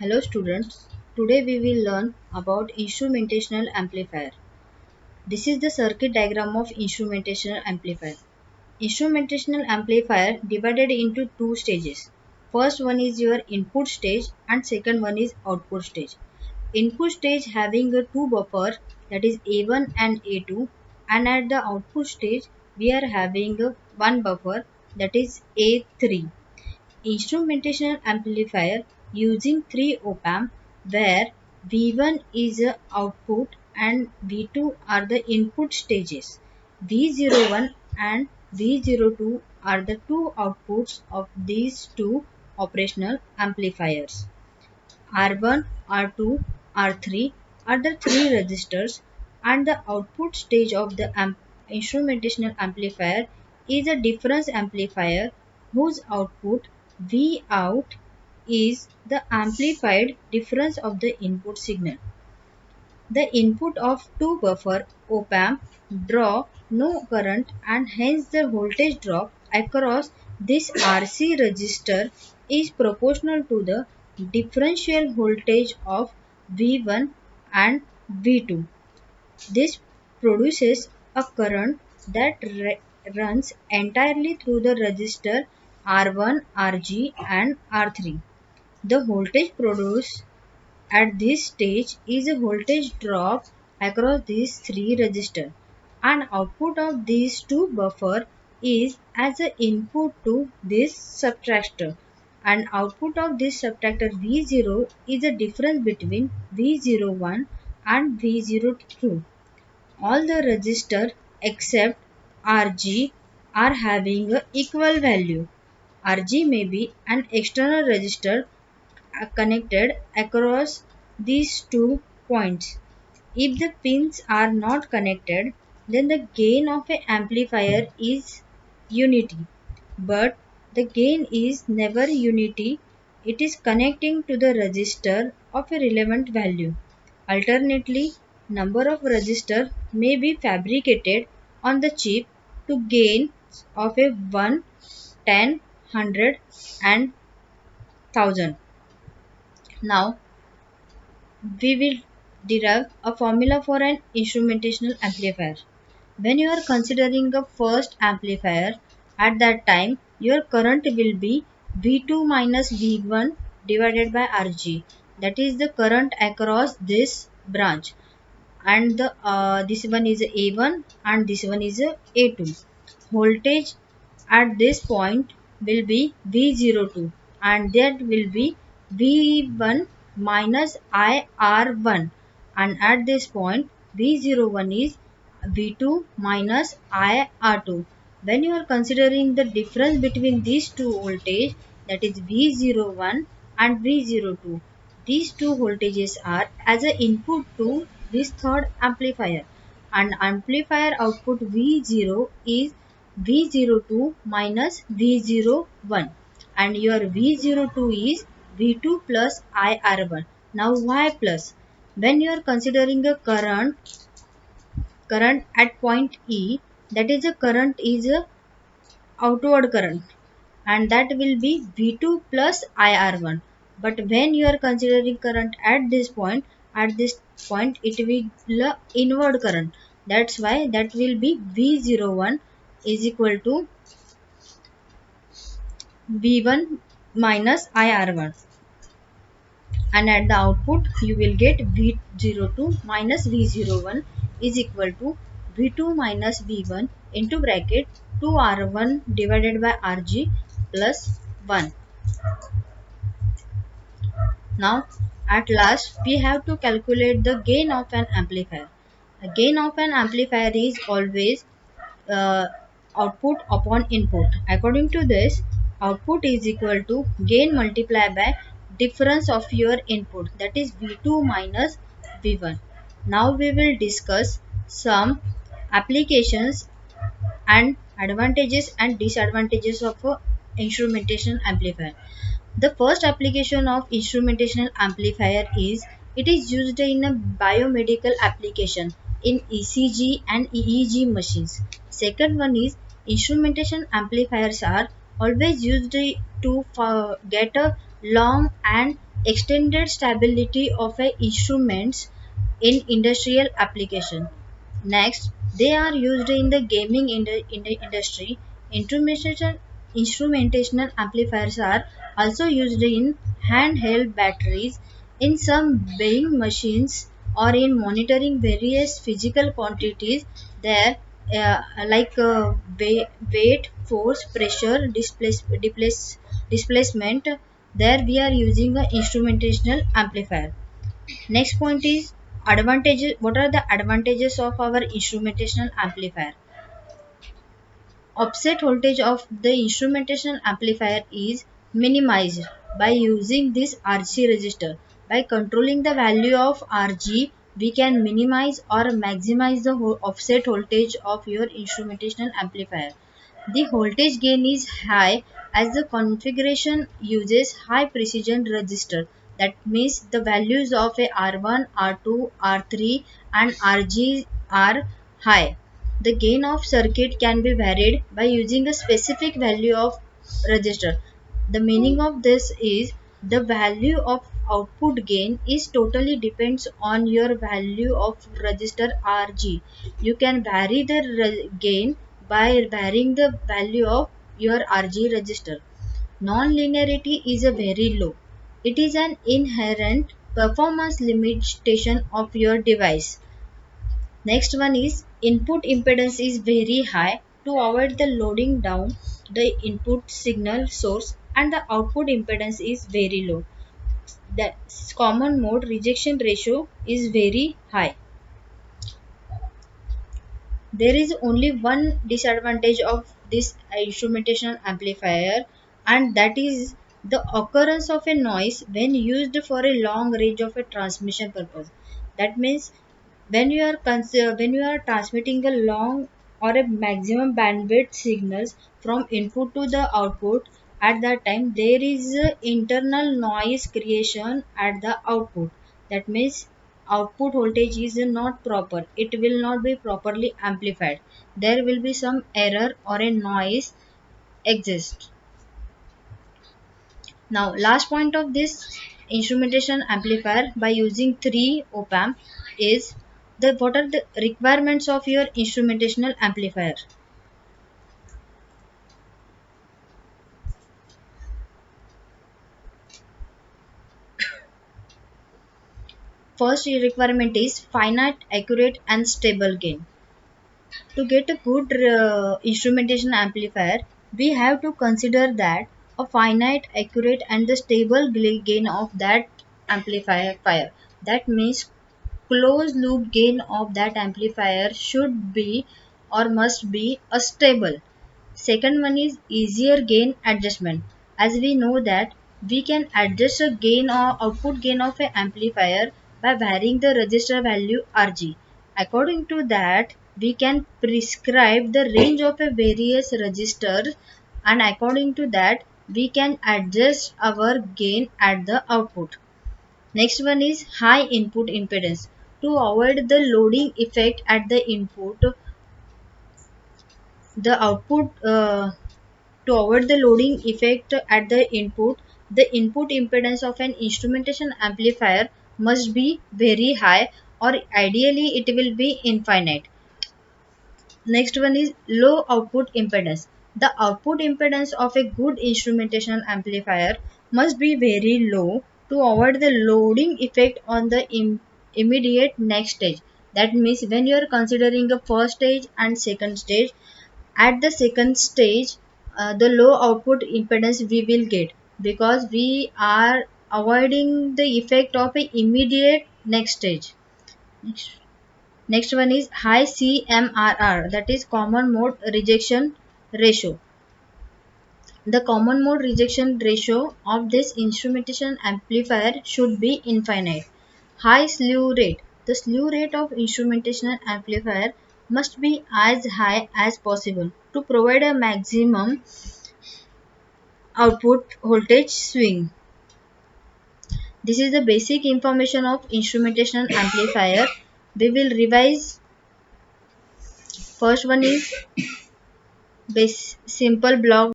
Hello students, today we will learn about instrumentational amplifier. This is the circuit diagram of instrumentational amplifier. Instrumentational amplifier divided into two stages. First one is your input stage and second one is output stage. Input stage having a two buffer, that is A1 and A2, and at the output stage we are having a one buffer, that is A3. Instrumentation amplifier using three OPAMP where V1 is the output and V2 are the input stages. V01 and V02 are the two outputs of these two operational amplifiers. R1, R2, R3 are the three resistors, and the output stage of the instrumentational amplifier is a difference amplifier whose output V out is the amplified difference of the input signal. The input of two buffer OPAMP draw no current, and hence the voltage drop across this RC resistor is proportional to the differential voltage of V1 and V2. This produces a current that runs entirely through the resistor R1, Rg and R3. The voltage produced at this stage is a voltage drop across these three resistors, and output of these two buffer is as an input to this subtractor, and output of this subtractor V0 is the difference between V01 and V02. All the resistors except Rg are having a equal value. Rg may be an external resistor connected across these two points. If the pins are not connected, then the gain of an amplifier is unity. But the gain is never unity. It is connecting to the resistor of a relevant value. Alternately, number of resistors may be fabricated on the chip to gain of a 1, 10, 100 and 1000. Now we will derive a formula for an instrumentational amplifier. When you are considering a first amplifier, at that time your current will be V2 minus V1 divided by Rg. That is the current across this branch, and the this one is A1 and this one is A2. Voltage at this point will be V02, and that will be V1 minus IR1, and at this point V01 is V2 minus IR2. When you are considering the difference between these two voltage, that is V01 and V02, these two voltages are as an input to this third amplifier, and amplifier output V0 is V02 minus V01, and your V02 is V2 plus IR1. Now why plus? When you are considering a current at point E, that is a current is a outward current, and that will be V2 plus IR1. But when you are considering current at this point it will inward current. That's why that will be V01 is equal to V1 minus IR1, and at the output you will get V02 minus V01 is equal to V2 minus V1 into bracket 2R1 divided by Rg plus 1. Now at last we have to calculate the gain of an amplifier. The gain of an amplifier is always uh, output upon input. According to this, output is equal to gain multiplied by difference of your input, that is V2 minus V1. Now we will discuss some applications and advantages and disadvantages of a instrumentation amplifier. The first application of instrumentational amplifier is it is used in a biomedical application in ECG and EEG machines. Second one is instrumentation amplifiers are always used to get a long and extended stability of a instruments in industrial application. Next, they are used in the gaming industry. Instrumentational amplifiers are also used in handheld batteries, in some weighing machines, or in monitoring various physical quantities. There, like weight, force, pressure, displacement. There, we are using an instrumentational amplifier. Next point is advantages. What are the advantages of our instrumentational amplifier? Offset voltage of the instrumentation amplifier is minimized by using this RC resistor. By controlling the value of RG, we can minimize or maximize the offset voltage of your instrumentation amplifier. The voltage gain is high as the configuration uses high precision resistor. That means the values of a R1, R2, R3 and RG are high. The gain of circuit can be varied by using a specific value of resistor. The meaning of this is the value of output gain is totally depends on your value of resistor Rg. You can vary the gain by varying the value of your Rg resistor. Non-linearity is a very low. It is an inherent performance limitation of your device. Next one is input impedance is very high to avoid the loading down the input signal source, and the output impedance is very low. The common mode rejection ratio is very high. There is only one disadvantage of this instrumentation amplifier, and that is the occurrence of a noise when used for a long range of a transmission purpose. That means when you are transmitting a long or a maximum bandwidth signals from input to the output, at that time there is a internal noise creation at the output. That means output voltage is not proper, it will not be properly amplified, there will be some error or a noise exist. Now last point of this instrumentation amplifier by using 3 OPAMP is the what are the requirements of your instrumentational amplifier. First requirement is finite, accurate and stable gain. To get a good instrumentation amplifier, we have to consider that a finite, accurate and the stable gain of that amplifier. That means closed loop gain of that amplifier should be or must be a stable. Second one is easier gain adjustment. As we know that we can adjust a gain or output gain of an amplifier by varying the resistor value Rg. According to that, we can prescribe the range of a various resistors, and according to that, we can adjust our gain at the output. Next one is high input impedance. To avoid the loading effect at the input, the output to avoid the loading effect at the input impedance of an instrumentation amplifier must be very high, or ideally it will be infinite. Next one is low output impedance. The output impedance of a good instrumentation amplifier must be very low to avoid the loading effect on the immediate next stage. That means when you are considering a first stage and second stage, at the second stage the low output impedance we will get, because we are avoiding the effect of a immediate next stage. Next one is high CMRR, that is common mode rejection ratio. The common mode rejection ratio of this instrumentation amplifier should be infinite. High slew rate. The slew rate of instrumentation amplifier must be as high as possible to provide a maximum output voltage swing. This is the basic information of instrumentation amplifier. We will revise. First one is simple block